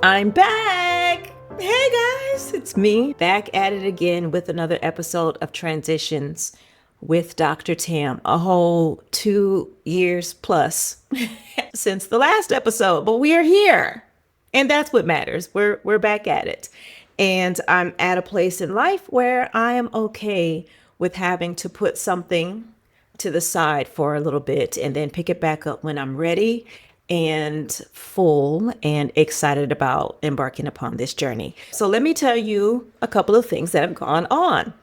I'm back. Hey guys, it's me back at it again with another episode of Transitions with Dr. Tam. A whole 2 years plus since the last episode, but we are here. And that's what matters. We're back at it. And I'm at a place in life where I am okay with having to put something to the side for a little bit and then pick it back up when I'm ready and full and excited about embarking upon this journey. So let me tell you a couple of things that have gone on.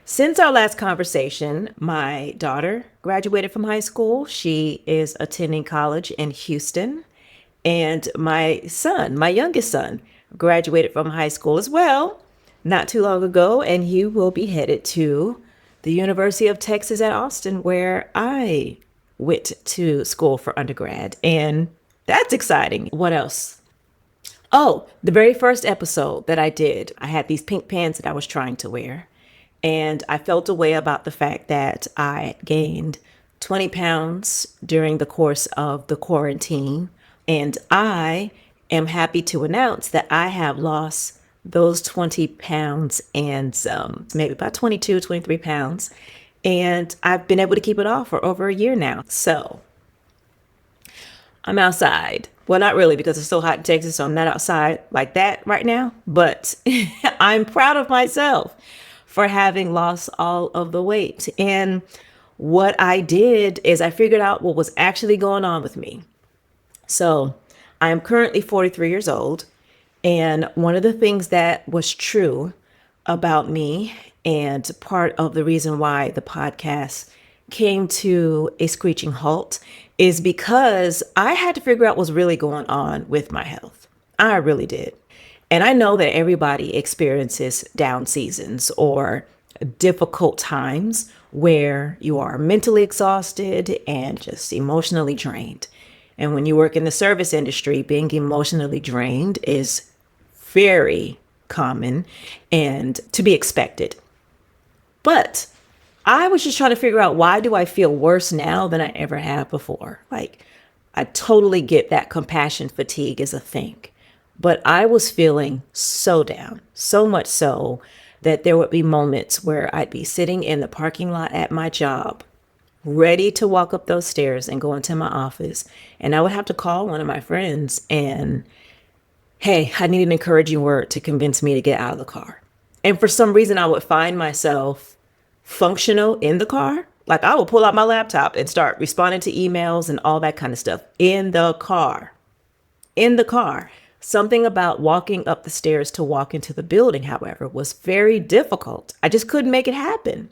Since our last conversation, my daughter graduated from high school. She is attending college in Houston. And my son, my youngest son, graduated from high school as well not too long ago. And he will be headed to the University of Texas at Austin, where I went to school for undergrad. And that's exciting. What else? Oh, the very first episode that I did, I had these pink pants that I was trying to wear. And I felt a way about the fact that I gained 20 pounds during the course of the quarantine. And I am happy to announce that I have lost those 20 pounds and maybe about 22, 23 pounds. And I've been able to keep it off for over a year now. So I'm outside. Well, not really because it's so hot in Texas, so I'm not outside like that right now. But I'm proud of myself for having lost all of the weight. And what I did is I figured out what was actually going on with me. So I am currently 43 years old. And one of the things that was true about me and part of the reason why the podcast came to a screeching halt is because I had to figure out what's really going on with my health. I really did. And I know that everybody experiences down seasons or difficult times where you are mentally exhausted and just emotionally drained. And when you work in the service industry, being emotionally drained is very common and to be expected. But I was just trying to figure out, why do I feel worse now than I ever have before? Like, I totally get that compassion fatigue is a thing. But I was feeling so down, so much so that there would be moments where I'd be sitting in the parking lot at my job, ready to walk up those stairs and go into my office. And I would have to call one of my friends and, hey, I need an encouraging word to convince me to get out of the car. And for some reason, I would find myself functional in the car. Like, I would pull out my laptop and start responding to emails and all that kind of stuff in the car. In the car. Something about walking up the stairs to walk into the building, however, was very difficult. I just couldn't make it happen.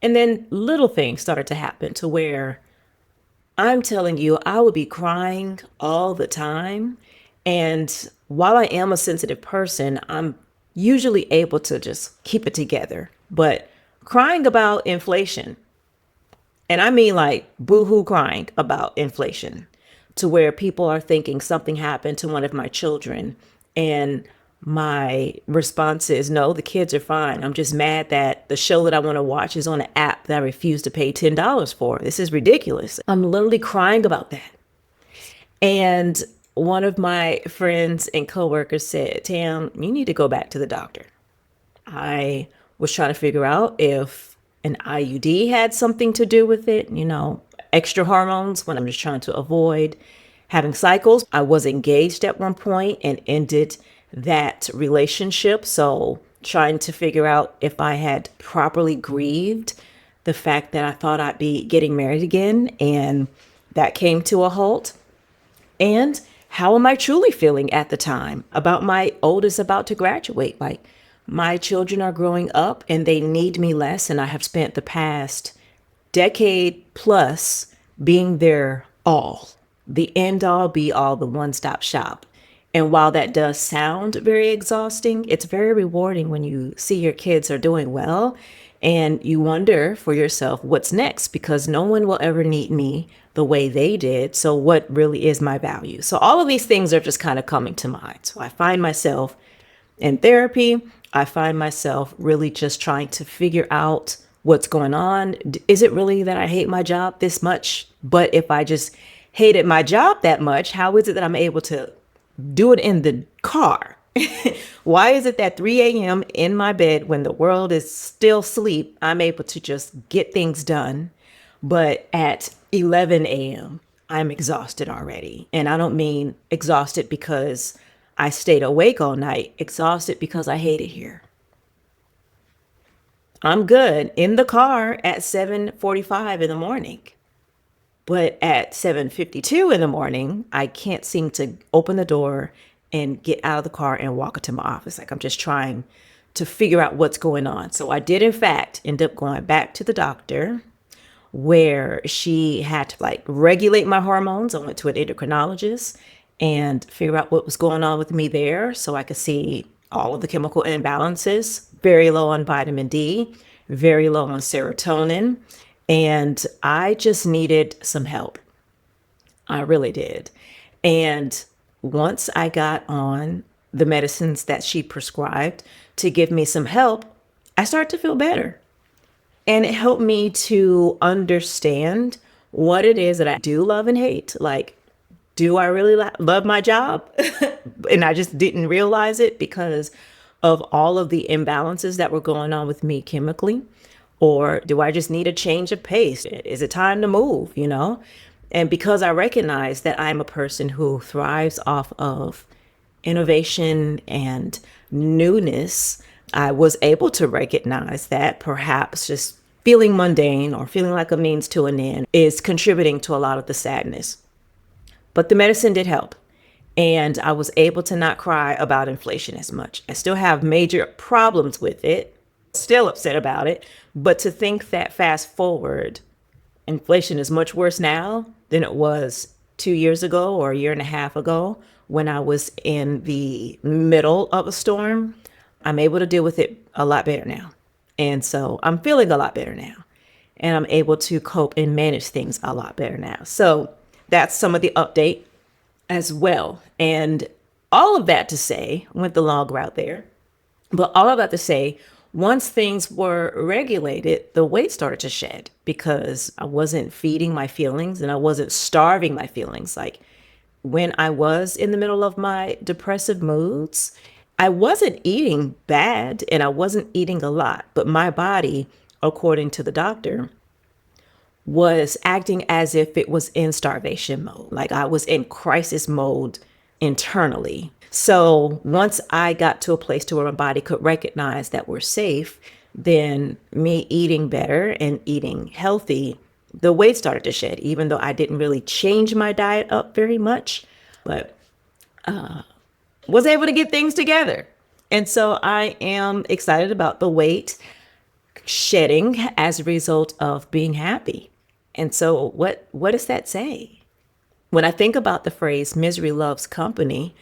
And then little things started to happen to where I'm telling you, I would be crying all the time. And while I am a sensitive person, I'm usually able to just keep it together. But crying about inflation, and I mean like boohoo crying about inflation, to where people are thinking something happened to one of my children. And my response is, no, the kids are fine. I'm just mad that the show that I want to watch is on an app that I refuse to pay $10 for. This is ridiculous. I'm literally crying about that. And one of my friends and coworkers said, Tam, you need to go back to the doctor. I was trying to figure out if an IUD had something to do with it, extra hormones when I'm just trying to avoid having cycles. I was engaged at one point and ended that relationship. So trying to figure out if I had properly grieved the fact that I thought I'd be getting married again. And that came to a halt. And how am I truly feeling at the time about my oldest about to graduate? Like, my children are growing up and they need me less. And I have spent the past decade plus being their all, the end all be all, the one-stop shop. And while that does sound very exhausting, it's very rewarding when you see your kids are doing well and you wonder for yourself, what's next? Because no one will ever need me the way they did. So what really is my value? So all of these things are just kind of coming to mind. So I find myself in therapy. I find myself really just trying to figure out what's going on. Is it really that I hate my job this much? But if I just hated my job that much, how is it that I'm able to do it in the car. Why is it that 3 a.m. in my bed when the world is still asleep, I'm able to just get things done? But at 11 a.m., I'm exhausted already. And I don't mean exhausted because I stayed awake all night, exhausted because I hate it here. I'm good in the car at 7:45 in the morning. But at 7:52 in the morning, I can't seem to open the door and get out of the car and walk into my office. Like I'm just trying to figure out what's going on. So I did, in fact, end up going back to the doctor where she had to like regulate my hormones. I went to an endocrinologist and figure out what was going on with me there so I could see all of the chemical imbalances, very low on vitamin D, very low on serotonin. And I just needed some help. I really did. And once I got on the medicines that she prescribed to give me some help, I started to feel better. And it helped me to understand what it is that I do love and hate. Like, do I really love my job? And I just didn't realize it because of all of the imbalances that were going on with me chemically. Or do I just need a change of pace? Is it time to move, you know? And because I recognize that I'm a person who thrives off of innovation and newness, I was able to recognize that perhaps just feeling mundane or feeling like a means to an end is contributing to a lot of the sadness. But the medicine did help. And I was able to not cry about inflation as much. I still have major problems with it, still upset about it. But to think that fast forward, inflation is much worse now than it was 2 years ago or a year and a half ago when I was in the middle of a storm, I'm able to deal with it a lot better now. And so I'm feeling a lot better now. And I'm able to cope and manage things a lot better now. So that's some of the update as well. And all of that to say, went the long route there, but all of that to say, once things were regulated, the weight started to shed because I wasn't feeding my feelings and I wasn't starving my feelings. Like when I was in the middle of my depressive moods, I wasn't eating bad and I wasn't eating a lot, but my body, according to the doctor, was acting as if it was in starvation mode. Like I was in crisis mode internally. So once I got to a place to where my body could recognize that we're safe, then me eating better and eating healthy, the weight started to shed, even though I didn't really change my diet up very much, but was able to get things together. And so I am excited about the weight shedding as a result of being happy. And so what does that say? When I think about the phrase misery loves company,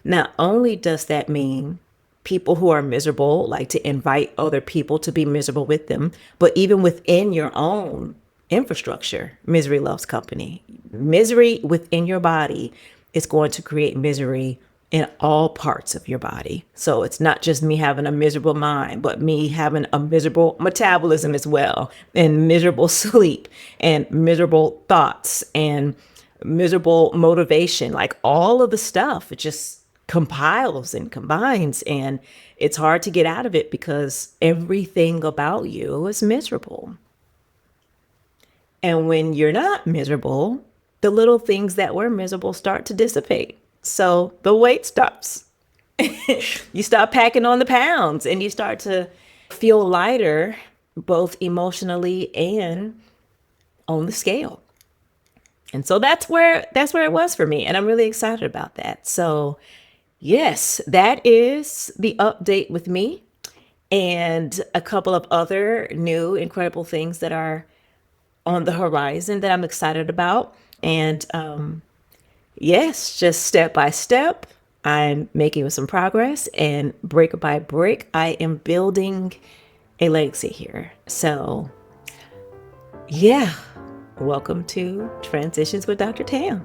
not only does that mean people who are miserable like to invite other people to be miserable with them, but even within your own infrastructure, misery loves company. Misery within your body is going to create misery in all parts of your body. So it's not just me having a miserable mind, but me having a miserable metabolism as well, and miserable sleep, and miserable thoughts, and miserable motivation. Like all of the stuff, it just compiles and combines, and it's hard to get out of it because everything about you is miserable. And when you're not miserable, the little things that were miserable start to dissipate. So the weight stops. You stop packing on the pounds and you start to feel lighter, both emotionally and on the scale. And so that's where it was for me. And I'm really excited about that. So yes, that is the update with me and a couple of other new incredible things that are on the horizon that I'm excited about. And yes, just step by step, I'm making some progress, and brick by brick, I am building a legacy here. So yeah, welcome to Transitions with Dr. Tam.